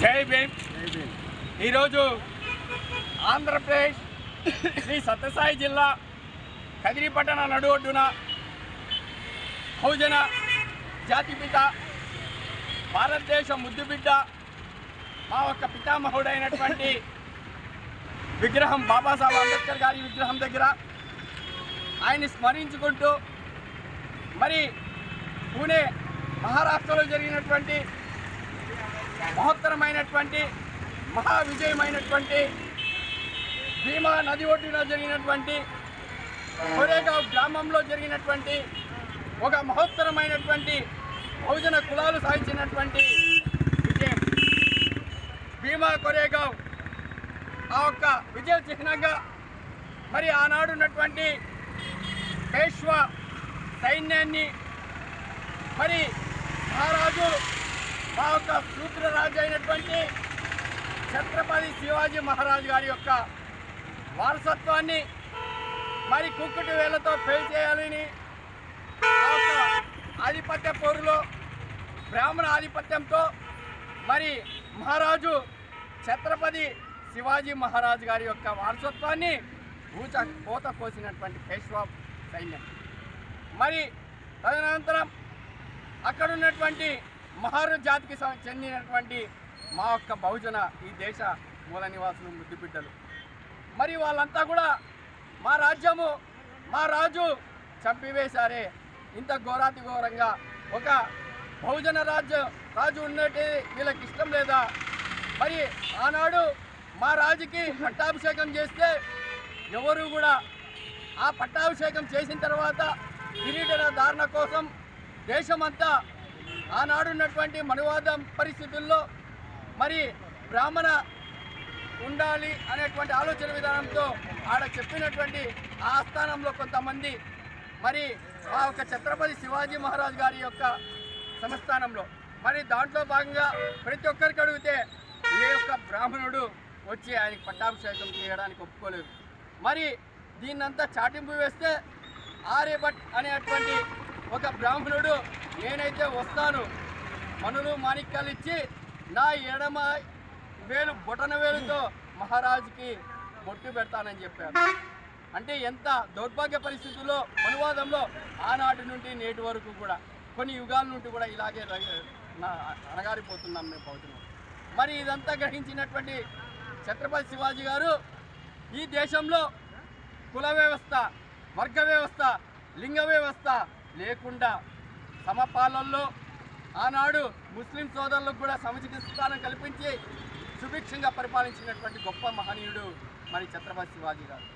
జై భీమ్. ఈరోజు ఆంధ్రప్రదేశ్ శ్రీ సత్యసాయి జిల్లా కదిరిపట్టణ నడువొడ్డున బహుజన జాతిపిత భారతదేశ ముద్దుబిడ్డ మా యొక్క పితామహుడైనటువంటి విగ్రహం బాబాసాహెబ్ అంబేద్కర్ గారి విగ్రహం దగ్గర ఆయన్ని స్మరించుకుంటూ మరి పూణే మహారాష్ట్రలో జరిగినటువంటి మహత్తరమైనటువంటి మహావిజయమైనటువంటి భీమా నది ఒడ్డున జరిగినటువంటి కొరేగావ్ గ్రామంలో జరిగినటువంటి ఒక మహత్తరమైనటువంటి బహుజన కులాలు సాధించినటువంటి విజయం. భీమా కొరేగావ్ ఆ యొక్క విజయ చిహ్నంగా మరి ఆనాడు ఉన్నటువంటి పేష్వా సైన్యాన్ని మరి మహారాజు మా యొక్క సూత్రరాజు అయినటువంటి ఛత్రపతి శివాజీ మహారాజు గారి యొక్క వారసత్వాన్ని మరి కుక్కుటి వేళ్లతో పేల్చేయాలని ఆ యొక్క ఆధిపత్య పోరులో బ్రాహ్మణ ఆధిపత్యంతో మరి మహారాజు ఛత్రపతి శివాజీ మహారాజు గారి యొక్క వారసత్వాన్ని కోత కోసినటువంటి పేష్వా సైన్యం. మరి తదనంతరం అక్కడ ఉన్నటువంటి మహారు జాతికి చెందినటువంటి మా యొక్క బహుజన ఈ దేశ మూల నివాసులు ముద్దుబిడ్డలు మరి వాళ్ళంతా కూడా మా రాజ్యము మా రాజు చంపివేశారే, ఇంత ఘోరాతి ఘోరంగా ఒక బహుజన రాజు ఉన్నట్టు వీళ్ళకి ఇష్టం లేదా? మరి ఆనాడు మా రాజుకి పట్టాభిషేకం చేస్తే ఎవరు కూడా ఆ పట్టాభిషేకం చేసిన తర్వాత కిరీట ధారణ కోసం దేశమంతా ఆనాడున్నటువంటి మనువాదం పరిస్థితుల్లో మరి బ్రాహ్మణ ఉండాలి అనేటువంటి ఆలోచన విధానంతో ఆడ చెప్పినటువంటి ఆ ఆస్థానంలో కొంతమంది మరి ఆ యొక్క ఛత్రపతి శివాజీ మహారాజ్ గారి యొక్క సంస్థానంలో మరి దాంట్లో భాగంగా ప్రతి ఒక్కరికి అడిగితే ఏ యొక్క బ్రాహ్మణుడు వచ్చి ఆయనకి పట్టాభిషేకం చేయడానికి ఒప్పుకోలేదు. మరి దీన్నంతా చాటింపు వేస్తే ఆర్యభట్ అనేటువంటి ఒక బ్రాహ్మణుడు నేనైతే వస్తాను, మనులు మాణిక్యాలు ఇచ్చి నా ఎడమ వేలు బొటన వేలుతో మహారాజుకి బొట్టు పెడతానని చెప్పారు. అంటే ఎంత దౌర్భాగ్య పరిస్థితుల్లో అనువాదంలో ఆనాటి నుండి నేటి వరకు కూడా కొన్ని యుగాల నుండి కూడా ఇలాగే అణగారిపోతున్నాం మేము పోతున్నాం. మరి ఇదంతా గ్రహించినటువంటి ఛత్రపతి శివాజీ గారు ఈ దేశంలో కుల వ్యవస్థ, వర్గ వ్యవస్థ, లింగ వ్యవస్థ లేకుండా సమపాలనలో ఆనాడు ముస్లిం సోదరులకు కూడా సముచిత స్థానం కల్పించి సుభిక్షంగా పరిపాలించినటువంటి గొప్ప మహనీయుడు మరి ఛత్రపతి శివాజీ గారు.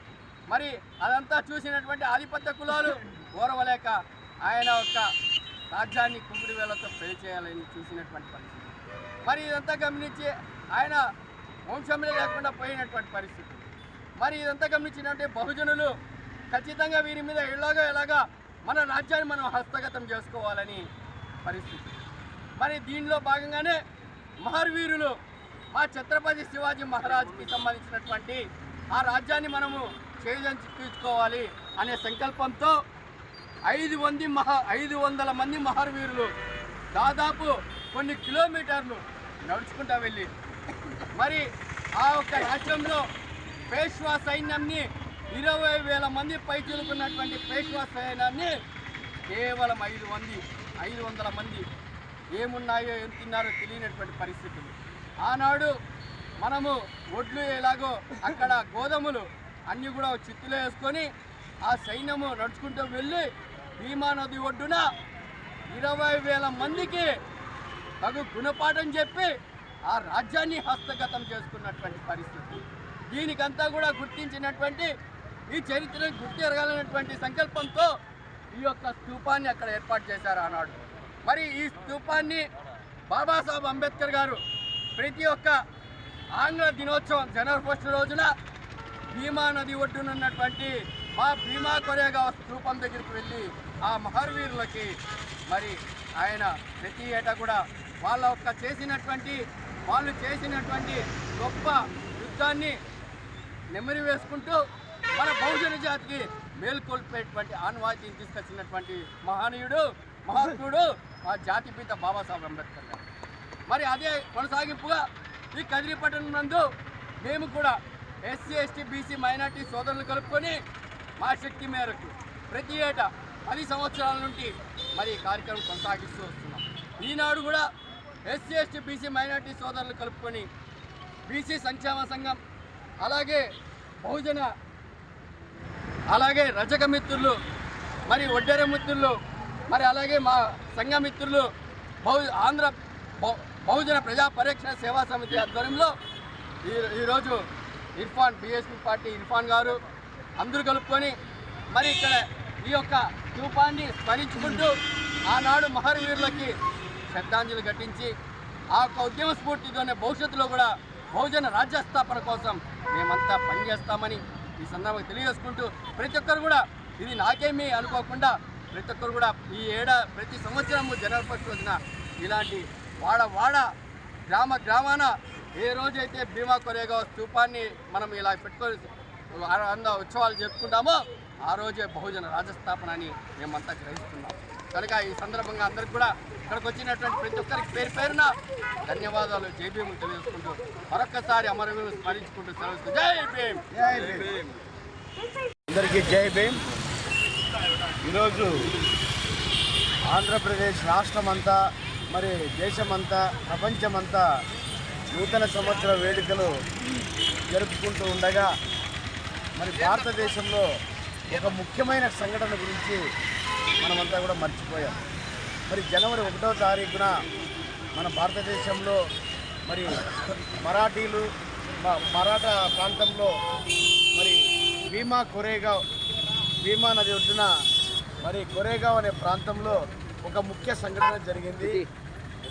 మరి అదంతా చూసినటువంటి ఆధిపత్య కులాలు ఓరవలేక ఆయన యొక్క రాజ్యాన్ని కుంకుడి వేలతో పెళ్లి చేయాలని చూసినటువంటి పరిస్థితి. మరి ఇదంతా గమనించి ఆయన వంశంలో లేకుండా పోయినటువంటి పరిస్థితి. మరి ఇదంతా గమనించినటువంటి బహుజనులు ఖచ్చితంగా వీరి మీద ఎలాగా మన రాజ్యాన్ని మనం హస్తగతం చేసుకోవాలని పరిస్థితి. మరి దీనిలో భాగంగానే మహర్వీరులు మా ఛత్రపతి శివాజీ మహారాజ్కి సంబంధించినటువంటి ఆ రాజ్యాన్ని మనము చేజించుకోవాలి అనే సంకల్పంతో 500 మంది మహర్వీరులు దాదాపు కొన్ని కిలోమీటర్లు నడుచుకుంటూ వెళ్ళి మరి ఆ యొక్క రాజ్యంలో పేష్వా సైన్యాన్ని 20,000 మంది పైచులుకున్నటువంటి పేష్వా సైన్యాన్ని కేవలం 500 మంది ఏమున్నాయో ఏం తిన్నారో తెలియనటువంటి పరిస్థితులు. ఆనాడు మనము ఒడ్లు ఎలాగో అక్కడ గోధుమలు అన్నీ కూడా చిత్తులో వేసుకొని ఆ సైన్యము నడుచుకుంటూ వెళ్ళి భీమా నది ఒడ్డున 20,000 మందికి తగు గుణపాఠం చెప్పి ఆ రాజ్యాన్ని హస్తగతం చేసుకున్నటువంటి పరిస్థితి. దీనికంతా కూడా గుర్తించినటువంటి ఈ చరిత్రను గుర్తిరగాలన్నటువంటి సంకల్పంతో ఈ యొక్క స్తూపాన్ని అక్కడ ఏర్పాటు చేశారు ఆనాడు. మరి ఈ స్తూపాన్ని బాబాసాహెబ్ అంబేద్కర్ గారు ప్రతి ఒక్క ఆంగ్ల దినోత్సవం జనవరి 1 రోజున భీమా నది ఒడ్డునున్నటువంటి మా భీమా కొరేగావ్ స్తూపం దగ్గరికి వెళ్ళి ఆ మహర్వీరులకి మరి ఆయన ప్రతి ఏటా కూడా వాళ్ళు చేసినటువంటి గొప్ప యుద్ధాన్ని నెమరి వేసుకుంటూ మన బహుజన జాతికి మేల్కొల్పేటువంటి ఆనవాయితీని తీసుకొచ్చినటువంటి మహాత్ముడు ఆ జాతిపిత బాబాసాహెబ్ అంబేద్కర్ గారు. మరి అదే కొనసాగింపుగా ఈ కదిరి పట్టణం నందు మేము కూడా ఎస్సీ ఎస్టీ బీసీ మైనార్టీ సోదరులు కలుపుకొని మా శక్తి మేరకు ప్రతి ఏటా 10 సంవత్సరాల నుండి మరి ఈ కార్యక్రమం కొనసాగిస్తూ వస్తున్నాం. ఈనాడు కూడా ఎస్సీ ఎస్టీ బీసీ మైనార్టీ సోదరులు కలుపుకొని బీసీ సంక్షేమ సంఘం అలాగే రజక మిత్రులు మరి ఒడ్డెర మిత్రులు మరి అలాగే మా సంఘ మిత్రులు ఆంధ్ర బహుజన ప్రజా పరిరక్షణ సేవా సమితి ఆధ్వర్యంలో ఈరోజు బీఎస్పీ పార్టీ ఇర్ఫాన్ గారు అందరూ కలుపుకొని మరి ఇక్కడ ఈ యొక్క స్తూపాన్ని స్మరించుకుంటూ ఆనాడు మహర్వీరులకి శ్రద్ధాంజలి ఘటించి ఆ యొక్క ఉద్యమ స్ఫూర్తితోనే భవిష్యత్తులో కూడా బహుజన రాజ్య స్థాపన కోసం మేమంతా పనిచేస్తామని ఈ సందర్భంగా తెలియజేసుకుంటూ ప్రతి ఒక్కరు కూడా ఇది నాకేమీ అనుకోకుండా ప్రతి ఒక్కరు కూడా ప్రతి సంవత్సరం జనవరి 1 రోజున ఇలాంటి వాడ గ్రామాన ఏ రోజైతే భీమా కొరేగావ్ స్తూపాన్ని మనం ఇలా పెట్టుకొని ఉత్సవాలు జరుపుకుంటామో ఆ రోజే బహుజన రాజస్థాపన అని మేమంతా గ్రహిస్తున్నాం. కనుక ఈ సందర్భంగా అందరికి కూడా ఇక్కడికి వచ్చినటువంటి ప్రతి ఒక్కరికి పేరున ధన్యవాదాలు, జై భీములు తెలియజేసుకుంటూ మరొక్కసారి అమరవీరులు స్మరించుకుంటూ సెలవుస్తూ జై భీమ్. అందరికీ జై భీమ్. ఈరోజు ఆంధ్రప్రదేశ్ రాష్ట్రమంతా మరి దేశమంతా ప్రపంచమంతా నూతన సంవత్సర వేడుకలు జరుపుకుంటూ ఉండగా మరి భారతదేశంలో ఒక ముఖ్యమైన సంఘటన గురించి మనమంతా కూడా మర్చిపోయాం. మరి జనవరి 1వ తారీఖున మన భారతదేశంలో మరి మరాఠా ప్రాంతంలో మరి భీమా నది ఒడ్డున మరి కొరేగావ్ అనే ప్రాంతంలో ఒక ముఖ్య సంఘటన జరిగింది.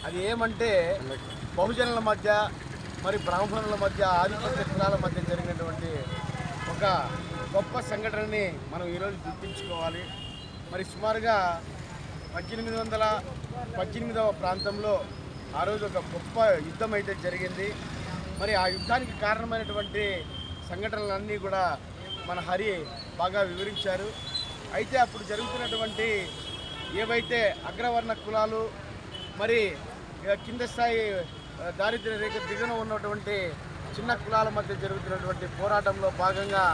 అది ఏమంటే బహుజనుల మధ్య మరి బ్రాహ్మణుల మధ్య ఆధిపత్య కులాల మధ్య జరిగినటువంటి ఒక గొప్ప సంఘటనని మనం ఈరోజు గుర్తించుకోవాలి. మరి సుమారుగా 1818వ ప్రాంతంలో ఆ రోజు ఒక గొప్ప యుద్ధం అయితే జరిగింది. మరి ఆ యుద్ధానికి కారణమైనటువంటి సంఘటనలన్నీ కూడా మన హరి బాగా వివరించారు. అయితే అప్పుడు జరుగుతున్నటువంటి ఏవైతే అగ్రవర్ణ కులాలు మరి కింద స్థాయి దారిద్ర్య రేఖ దిగున ఉన్నటువంటి చిన్న కులాల మధ్య జరుగుతున్నటువంటి పోరాటంలో భాగంగా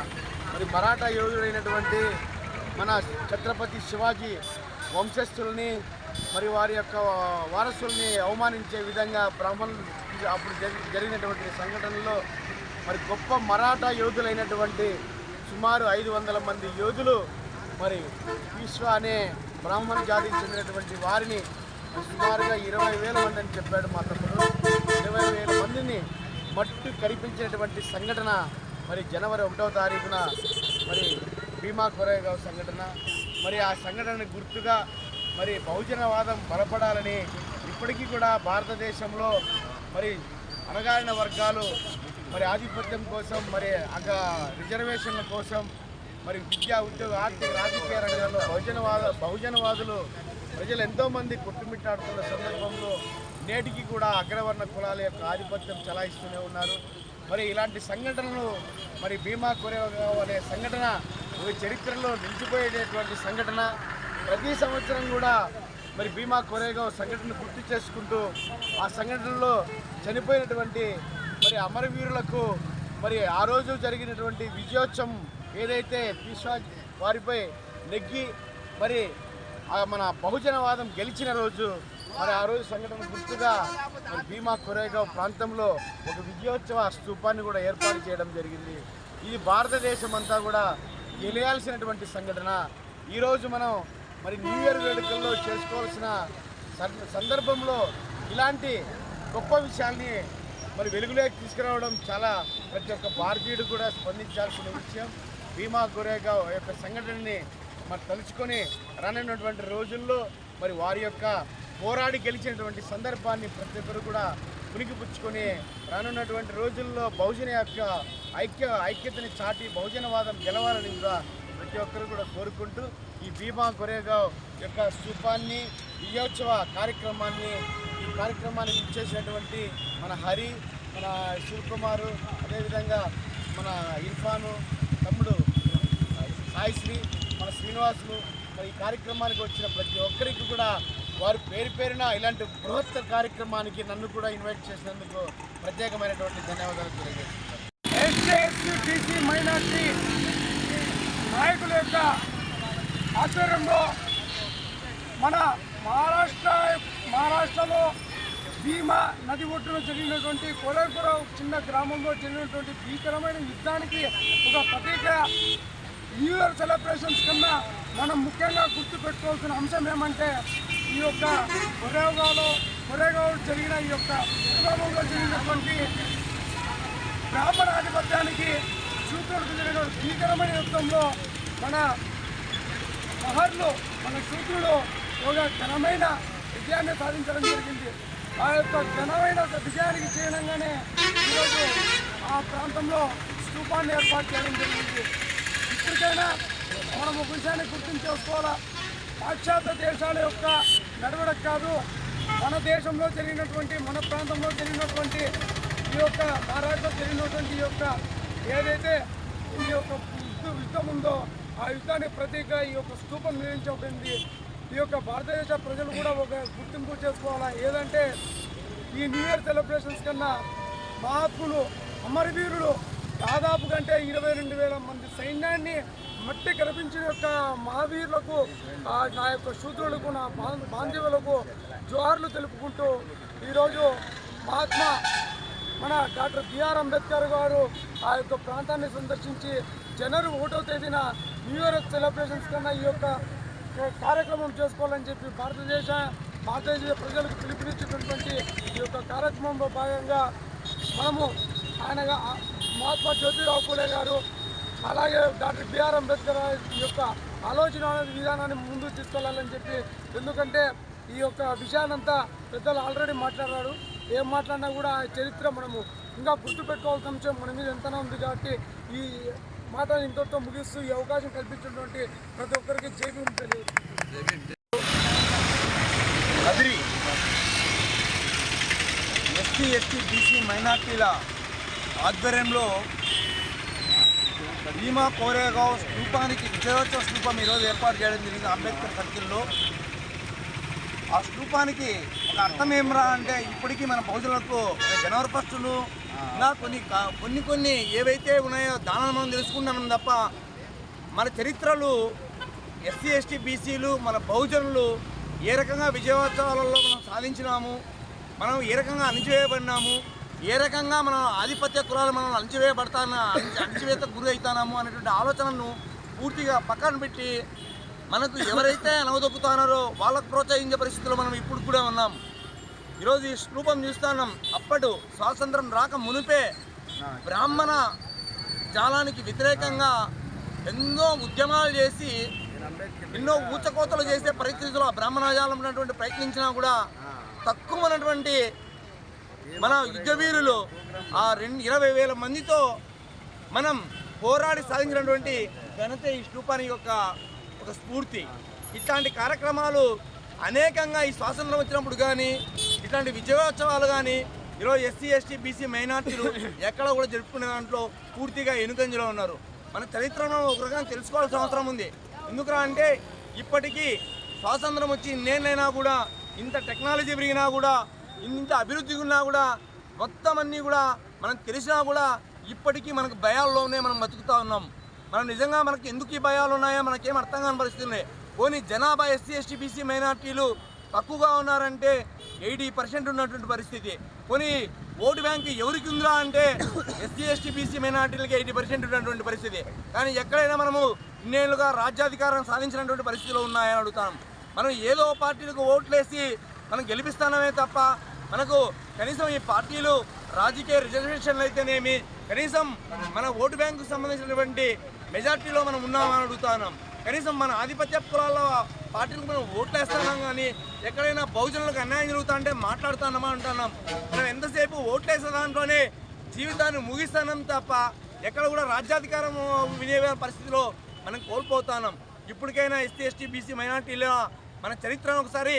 మరి మరాఠా యోధుడైనటువంటి మన ఛత్రపతి శివాజీ వంశస్థుల్ని మరి వారి యొక్క వారసుల్ని అవమానించే విధంగా బ్రాహ్మణులు అప్పుడు జరిగినటువంటి సంఘటనలో మరి గొప్ప మరాఠా యోధులైనటువంటి సుమారు 500 మంది యోధులు మరి విశ్వ అనే బ్రాహ్మణ జాతికి చెందినటువంటి వారిని సుమారుగా 20,000 మంది అని చెప్పాడు మా తమ్ముడు. 20,000 మందిని మట్టు కనిపించినటువంటి సంఘటన మరి జనవరి 1వ తారీఖున మరి భీమా కొరేగావ్ సంఘటన. మరి ఆ సంఘటన గుర్తుగా మరి బహుజనవాదం బలపడాలని ఇప్పటికీ కూడా భారతదేశంలో మరి అణగారిన వర్గాలు మరి ఆధిపత్యం కోసం మరి రిజర్వేషన్ల కోసం మరి విద్యా ఉద్యోగ ఆర్థిక రాజకీయ రంగాల్లో బహుజనవాదులు ప్రజలు ఎంతోమంది కొట్టుమిట్టాడుతున్న సందర్భంలో నేటికి కూడా అగ్రవర్ణ కులాల యొక్క ఆధిపత్యం చలాయిస్తూనే ఉన్నారు. మరి ఇలాంటి సంఘటనలు మరి భీమా కొరేగావ్ అనే సంఘటన ఒక చరిత్రలో నిలిచిపోయేటటువంటి సంఘటన. ప్రతి సంవత్సరం కూడా మరి భీమా కొరేగావ్ సంఘటన గుర్తు చేసుకుంటూ ఆ సంఘటనలో చనిపోయినటువంటి మరి అమరవీరులకు మరి ఆ రోజు జరిగినటువంటి విజయోత్సవం ఏదైతే పీష్వా వారిపై నెగ్గి మరి మన బహుజనవాదం గెలిచిన రోజు మరి ఆ రోజు సంఘటన గుర్తుగా మరి భీమా కొరేగావ్ ప్రాంతంలో ఒక విజయోత్సవ స్తూపాన్ని కూడా ఏర్పాటు చేయడం జరిగింది. ఇది భారతదేశం అంతా కూడా తెలియాల్సినటువంటి సంఘటన. ఈరోజు మనం మరి న్యూ ఇయర్ వేడుకల్లో చేసుకోవాల్సిన సందర్భంలో ఇలాంటి గొప్ప విషయాల్ని మరి వెలుగులోకి తీసుకురావడం చాలా ప్రతి ఒక్క భారతీయుడు కూడా స్పందించాల్సిన విషయం. భీమా కోరేగావ్ యొక్క సంఘటనని మరి తలుచుకొని రానున్నటువంటి రోజుల్లో మరి వారి యొక్క పోరాడి గెలిచినటువంటి సందర్భాన్ని ప్రతి ఒక్కరు కూడా పుణికిపుచ్చుకొని రానున్నటువంటి రోజుల్లో బహుజన యొక్క ఐక్యతని చాటి బహుజనవాదం గెలవాలని కూడా ప్రతి ఒక్కరు కూడా కోరుకుంటూ ఈ భీమా కోరేగావ్ యొక్క స్థూపాన్ని విజయోత్సవ కార్యక్రమాన్ని ఈ కార్యక్రమాన్ని ఇచ్చేసినటువంటి మన హరి, మన శివకుమారు, అదేవిధంగా మన ఇర్ఫాను, తమ్ముడు సాయిశ్రీ, మన శ్రీనివాసులు, మరి ఈ కార్యక్రమానికి వచ్చిన ప్రతి ఒక్కరికి కూడా వారు పేరు పేరున ఇలాంటి బృహత్ కార్యక్రమానికి నన్ను కూడా ఇన్వైట్ చేసినందుకు ప్రత్యేకమైనటువంటి ధన్యవాదాలు తెలియజేస్తున్నాను. ఎస్సీ మైనార్టీ నాయకుల యొక్క ఆధ్వర్యంలో మన మహారాష్ట్రలో భీమా నది ఒడ్డున జరిగినటువంటి కోరేగావ్ చిన్న గ్రామంలో జరిగినటువంటి భీకరమైన యుద్ధానికి ఒక ప్రత్యేక న్యూ ఇయర్ సెలబ్రేషన్స్ కన్నా మనం ముఖ్యంగా గుర్తుపెట్టుకోవాల్సిన అంశం ఏమంటే ఈ యొక్క కోరేగావ్ జరిగిన ఈ యొక్క గ్రామంలో జరిగినటువంటి బ్రాహ్మణాధిపత్యానికి శూద్రులకు జరిగిన భీకరమైన యుద్ధంలో మన శూద్రుడు ఒక ఘనమైన విజయాన్ని సాధించడం జరిగింది. ఆ యొక్క ఘనమైన విజయానికి చేయడంగానే ఈరోజు ఆ ప్రాంతంలో స్తూపాన్ని ఏర్పాటు చేయడం జరిగింది. ఇప్పటికైనా మనం ఒక విషయాన్ని గుర్తించేసుకోవాలా, పాశ్చాత్య దేశాల యొక్క నడవడక కాదు, మన దేశంలో జరిగినటువంటి మన ప్రాంతంలో జరిగినటువంటి ఈ యొక్క మహారాష్ట్రలో జరిగినటువంటి ఈ యొక్క ఏదైతే ఈ యొక్క యుద్ధం ఉందో ఆ యుద్ధానికి ప్రతీక ఈ యొక్క స్తూపం నిర్మించబడింది. ఈ యొక్క భారతదేశ ప్రజలు కూడా ఒక గుర్తింపు చేసుకోవాలా, ఏదంటే ఈ న్యూ ఇయర్ సెలబ్రేషన్స్ కన్నా మహాత్ములు అమరవీరులు దాదాపు కంటే 22,000 మంది సైన్యాన్ని మట్టి కనిపించిన యొక్క మహావీరులకు నా యొక్క శూద్రులకు నా బాంధవులకు జోహార్లు తెలుపుకుంటూ ఈరోజు మహాత్మా మన డాక్టర్ బిఆర్ అంబేద్కర్ గారు ఆ యొక్క ప్రాంతాన్ని సందర్శించి జనవరి 1వ తేదీన న్యూ ఇయర్ సెలబ్రేషన్స్ కన్నా ఈ యొక్క కార్యక్రమం చేసుకోవాలని చెప్పి భారతదేశ ప్రజలకు పిలుపునిచ్చినటువంటి ఈ యొక్క కార్యక్రమంలో భాగంగా మనము ఆయనగా మహాత్మా జ్యోతిరావు పూలే గారు అలాగే డాక్టర్ బిఆర్ అంబేద్కర్ యొక్క ఆలోచన విధానాన్ని ముందుకు తీసుకెళ్లాలని చెప్పి, ఎందుకంటే ఈ యొక్క విషయాన్నంతా పెద్దలు ఆల్రెడీ మాట్లాడారు. ఏం మాట్లాడినా కూడా ఆ చరిత్ర మనము ఇంకా గుర్తుపెట్టుకోవాల్సిన అంశం మన మీద ఎంతనే ఉంది. కాబట్టి ఈ మాట ఇంతటితో ముగిస్తూ ఈ అవకాశం కల్పించినటువంటి ప్రతి ఒక్కరికి జై భీమ్ తెలియదు. కదిరి ఎస్టీ బీసీ మైనార్టీల ఆధ్వర్యంలో భీమా కోరేగావ్ స్థూపానికి విజయోత్సవ స్థూపం ఈరోజు ఏర్పాటు చేయడం జరిగింది అంబేద్కర్ సర్కిల్లో. ఆ స్థూపానికి ఒక అర్థం ఏమరా అంటే, ఇప్పటికీ మన బహుజనులకు జనవరి 1 ఇలా కొన్ని ఏవైతే ఉన్నాయో దానాలు మనం తెలుసుకుంటాం తప్ప మన చరిత్రలు ఎస్సీ ఎస్టీ బీసీలు మన బహుజనులు ఏ రకంగా విజయోత్సవాలలో మనం సాధించినాము, మనం ఏ రకంగా అణిచివేయబడినాము, ఏ రకంగా మనం ఆధిపత్య కులాలు మనం అణిచివేతకు గురి అవుతున్నాము అనేటువంటి ఆలోచనను పూర్తిగా పక్కన పెట్టి మనకు ఎవరైతే అనవదొక్కుతున్నారో వాళ్ళకు ప్రోత్సహించే పరిస్థితుల్లో మనం ఇప్పుడు కూడా ఉన్నాం. ఈరోజు ఈ స్థూపం చూస్తున్నాం. అప్పటి స్వాతంత్రం రాక మునిపే బ్రాహ్మణ జాలానికి వ్యతిరేకంగా ఎన్నో ఉద్యమాలు చేసి ఎన్నో ఊచకోతలు చేసే పరిస్థితుల్లో బ్రాహ్మణ జాలం ఉన్నటువంటి ప్రయత్నించినా కూడా తక్కువనటువంటి మన యుద్ధవీరులు ఆ 20,000 మందితో మనం పోరాడి సాధించినటువంటి ఘనత ఈ స్థూపానికి ఒక స్ఫూర్తి. ఇట్లాంటి కార్యక్రమాలు అనేకంగా ఈ స్వాతంత్రం వచ్చినప్పుడు కానీ ఇట్లాంటి విజయోత్సవాలు కానీ ఈరోజు ఎస్సీ ఎస్టీ బీసీ మైనార్టీలు ఎక్కడ కూడా జరుపుకునే దాంట్లో పూర్తిగా వెనుకంజలో ఉన్నారు. మన చరిత్రను ఒక రకంగా తెలుసుకోవాల్సిన అవసరం ఉంది. ఎందుకురా అంటే ఇప్పటికీ స్వాతంత్రం వచ్చి ఇన్నేళ్ళైనా కూడా ఇంత టెక్నాలజీ పెరిగినా కూడా ఇంత అభివృద్ధి ఉన్నా కూడా మొత్తం అన్నీ కూడా మనకు తెలిసినా కూడా ఇప్పటికీ మనకు భయాల్లోనే మనం బతుకుతూ ఉన్నాం. మనం నిజంగా మనకి ఎందుకు ఈ భయాలు ఉన్నాయో మనకేం అర్థం కాని పరిస్థితి ఉన్నాయి. పోనీ జనాభా ఎస్సీ ఎస్టీ బీసీ మైనార్టీలు తక్కువగా ఉన్నారంటే 80% ఉన్నటువంటి పరిస్థితి. పోనీ ఓటు బ్యాంకు ఎవరికి ఉందిరా అంటే ఎస్సీ ఎస్టీ బీసీ మైనార్టీలకి 80% ఉన్నటువంటి పరిస్థితి. కానీ ఎక్కడైనా మనము ఇన్నేళ్లుగా రాజ్యాధికారం సాధించినటువంటి పరిస్థితులు ఉన్నాయని అడుగుతాం. మనం ఏదో పార్టీలకు ఓట్లేసి మనం గెలిపిస్తానమే తప్ప మనకు కనీసం ఈ పార్టీలు రాజకీయ రిజర్వేషన్లు అయితేనేమి కనీసం మన ఓటు బ్యాంకు సంబంధించినటువంటి మెజార్టీలో మనం ఉన్నామని అడుగుతున్నాం. కనీసం మన ఆధిపత్య కులాల పార్టీలకు మనం ఓట్లు వేస్తున్నాం, కానీ ఎక్కడైనా బహుజనులకు అన్యాయం జరుగుతా అంటే మాట్లాడుతున్నామా అంటున్నాం. మనం ఎంతసేపు ఓట్లు వేసే దాంట్లోనే జీవితాన్ని ముగిస్తున్నాం తప్ప ఎక్కడ కూడా రాజ్యాధికారం వినియోగ పరిస్థితిలో మనం కోల్పోతున్నాం. ఇప్పటికైనా ఎస్సీ ఎస్టీ బీసీ మైనార్టీల మన చరిత్రను ఒకసారి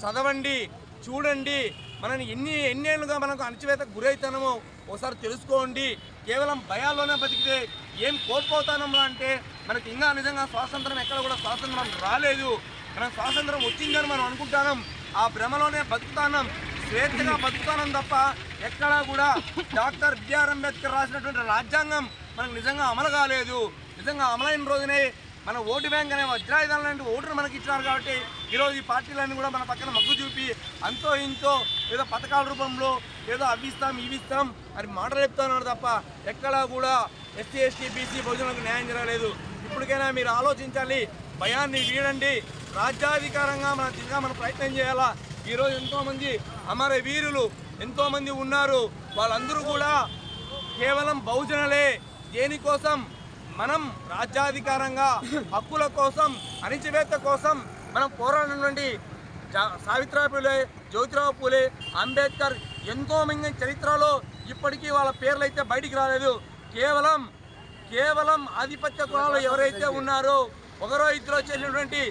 చదవండి, చూడండి. మనని ఎన్ని ఏళ్ళుగా మనకు అణచివేతకు గురవుతానమో ఒకసారి తెలుసుకోండి. కేవలం భయాల్లోనే బతికితే ఏం కోల్పోతానమో అంటే మనకి ఇంకా నిజంగా స్వాతంత్రం ఎక్కడ కూడా స్వాతంత్రం రాలేదు. మనం స్వాతంత్రం వచ్చిందని మనం అనుకుంటున్నాం, ఆ భ్రమలోనే బతుకుతున్నాం, స్వేచ్ఛగా బతుకుతున్నాం తప్ప ఎక్కడా కూడా డాక్టర్ బిఆర్ అంబేద్కర్ రాసినటువంటి రాజ్యాంగం మనకు నిజంగా అమలు కాలేదు. నిజంగా అమలైన రోజునే మన ఓటు బ్యాంక్ అనే వజ్రాయుధాలు లాంటి ఓటును మనకి ఇచ్చినారు. కాబట్టి ఈరోజు ఈ పార్టీలన్నీ కూడా మన పక్కన మగ్గు చూపి అంతో ఇంతో ఏదో పథకాల రూపంలో ఏదో అవి ఇస్తాం అని మాటలు చెప్తున్నారు తప్ప ఎక్కడా కూడా ఎస్సీ ఎస్టీ బీసీ బహుజనులకు న్యాయం జరగలేదు. ఇప్పటికైనా మీరు ఆలోచించాలి, భయాన్ని వీడండి, రాజ్యాధికారంగా మన ప్రయత్నం చేయాలా. ఈరోజు ఎంతోమంది అమర వీరులు ఎంతోమంది ఉన్నారు, వాళ్ళందరూ కూడా కేవలం బహుజనులే. దేనికోసం? మనం రాజ్యాధికారంగా హక్కుల కోసం, అణిచివేత కోసం మనం పోరాడినటువంటి సావిత్రిబాయి పూలే, జ్యోతిరావు పూలే, అంబేద్కర్ ఎంతోమంది చరిత్రలో ఇప్పటికీ వాళ్ళ పేర్లు అయితే బయటికి రాలేదు. కేవలం ఆధిపత్య కులాలు ఎవరైతే ఉన్నారో ఒకరో ఇద్దరు చేసినటువంటి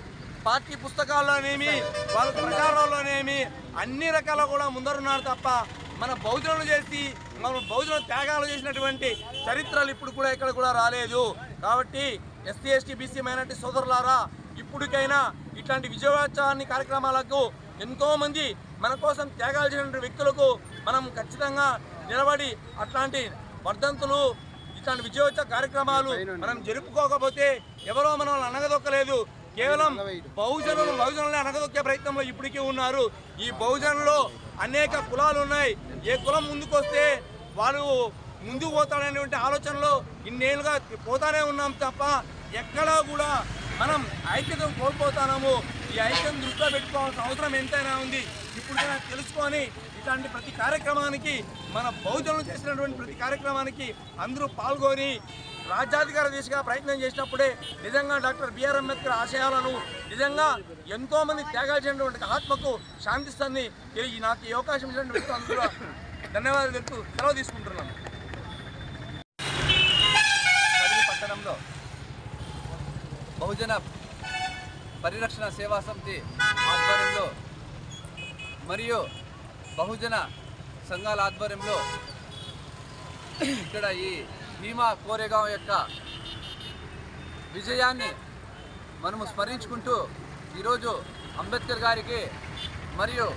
పార్టీ పుస్తకాల్లోనేమి వాళ్ళ ప్రచారాల్లోనేమి అన్ని రకాల కూడా ముందరున్నారు తప్ప మన బహుజనులు చేసి మన బహుజన త్యాగాలు చేసినటువంటి చరిత్రలు ఇప్పుడు కూడా ఇక్కడ కూడా రాలేదు. కాబట్టి ఎస్సీ ఎస్టీ బీసీ మైనార్టీ సోదరులారా, ఇప్పటికైనా ఇట్లాంటి విజయోత్సవాన్ని కార్యక్రమాలకు ఎంతోమంది మన కోసం త్యాగాలు చేసినటువంటి వ్యక్తులకు మనం ఖచ్చితంగా నిలబడి అట్లాంటి వర్ధంతులు ఇట్లాంటి విజయోత్సవ కార్యక్రమాలు మనం జరుపుకోకపోతే ఎవరో మనం అనగదొక్కలేదు. కేవలం బహుజనులనే అనగదొక్కే ప్రయత్నంలో ఇప్పటికీ ఉన్నారు. ఈ బహుజనుల్లో అనేక కులాలు ఉన్నాయి. ఏ కులం ముందుకు వస్తే వాళ్ళు ముందుకు పోతాడనేటువంటి ఆలోచనలో ఇన్నేళ్ళుగా పోతానే ఉన్నాం తప్ప ఎక్కడా కూడా మనం ఐక్యతను కోల్పోతాము. ఈ ఐక్యతను దృష్టిలో పెట్టుకోవాల్సిన అవసరం ఎంతైనా ఉంది. ఇప్పుడు తెలుసుకొని ఇట్లాంటి ప్రతి కార్యక్రమానికి మన బహుజనులు చేసినటువంటి ప్రతి కార్యక్రమానికి అందరూ పాల్గొని రాజ్యాధికార దిశగా ప్రయత్నం చేసినప్పుడే నిజంగా డాక్టర్ బిఆర్ అంబేద్కర్ ఆశయాలను నిజంగా ఎంతోమంది త్యాగాలు చేసినటువంటి ఆత్మకు శాంతిస్తుంది. నాకు ఈ అవకాశం ఇచ్చినటువంటి వ్యక్తులు అందరూ ధన్యవాదాలు తెలుపుతూ సెలవు తీసుకుంటున్నాను. పట్టణంలో బహుజన పరిరక్షణ సేవా సమితి ఆధ్వర్యంలో మరియు బహుజన సంఘాల ఆధ్వర్యంలో ఇక్కడ ఈ భీమా కోరేగాం యొక్క విజయాన్ని మనము స్మరించుకుంటూ ఈరోజు అంబేద్కర్ గారికి మరియు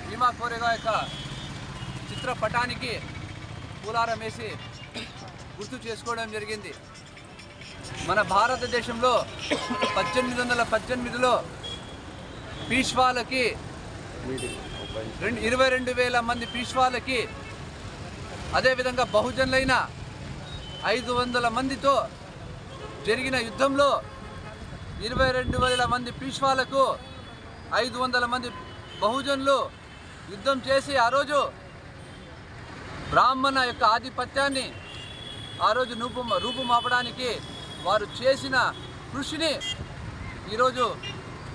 భీమా కోరేగాం యొక్క చిత్రపటానికి పూలారం వేసి గుర్తు చేసుకోవడం జరిగింది. మన భారతదేశంలో 1818లో పీష్వాలకి 22,000 మంది పీష్వాలకి, అదేవిధంగా బహుజనులైన 500 మందితో జరిగిన యుద్ధంలో 22,000 మంది పీష్వాలకు 500 మంది బహుజనులు యుద్ధం చేసి ఆ రోజు బ్రాహ్మణ యొక్క ఆధిపత్యాన్ని ఆ రోజు రూపుమాపడానికి వారు చేసిన కృషిని ఈరోజు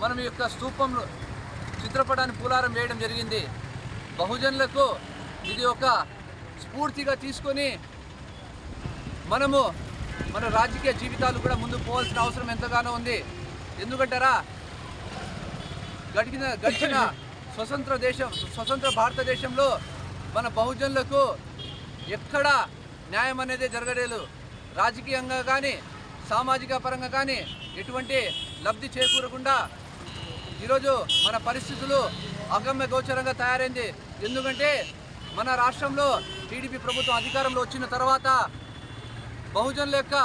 మనం ఈ యొక్క స్తూపంలో చిత్రపటాన్ని పూలారం వేయడం జరిగింది. బహుజనులకు ఇది ఒక స్ఫూర్తిగా తీసుకొని మనము మన రాజకీయ జీవితాలు కూడా ముందుకు పోవాల్సిన అవసరం ఎంతగానో ఉంది. ఎందుకంటారా, గడిచిన స్వతంత్ర భారతదేశంలో మన బహుజనులకు ఎక్కడా న్యాయం అనేది జరగలేదు. రాజకీయంగా కానీ సామాజిక పరంగా కానీ ఎటువంటి లబ్ధి చేకూరకుండా ఈరోజు మన పరిస్థితులు అగమ్య గోచరంగా తయారైంది. ఎందుకంటే మన రాష్ట్రంలో టీడీపీ ప్రభుత్వం అధికారంలో వచ్చిన తర్వాత బహుజనుల యొక్క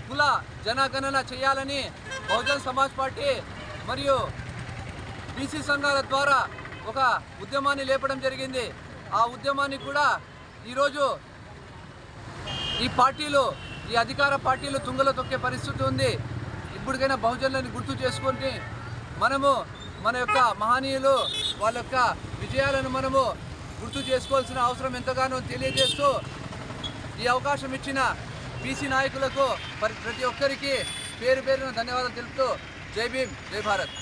కుల జనగణన చేయాలని బహుజన్ సమాజ్ పార్టీ మరియు బీసీ సంఘాల ద్వారా ఒక ఉద్యమాన్ని లేపడం జరిగింది. ఆ ఉద్యమాన్ని కూడా ఈరోజు ఈ అధికార పార్టీలు తుంగలో తొక్కే పరిస్థితి ఉంది. ఇప్పటికైనా బహుజనులని గుర్తు చేసుకొని మనము మన యొక్క మహనీయులు వాళ్ళ యొక్క విజయాలను మనము గుర్తు చేసుకోవాల్సిన అవసరం ఎంతగానో తెలియజేస్తూ ఈ అవకాశం ఇచ్చిన బీసీ నాయకులకు ప్రతి ఒక్కరికి పేరు పేరున ధన్యవాదాలు తెలుపుతూ జై భీమ్ జై భారత్.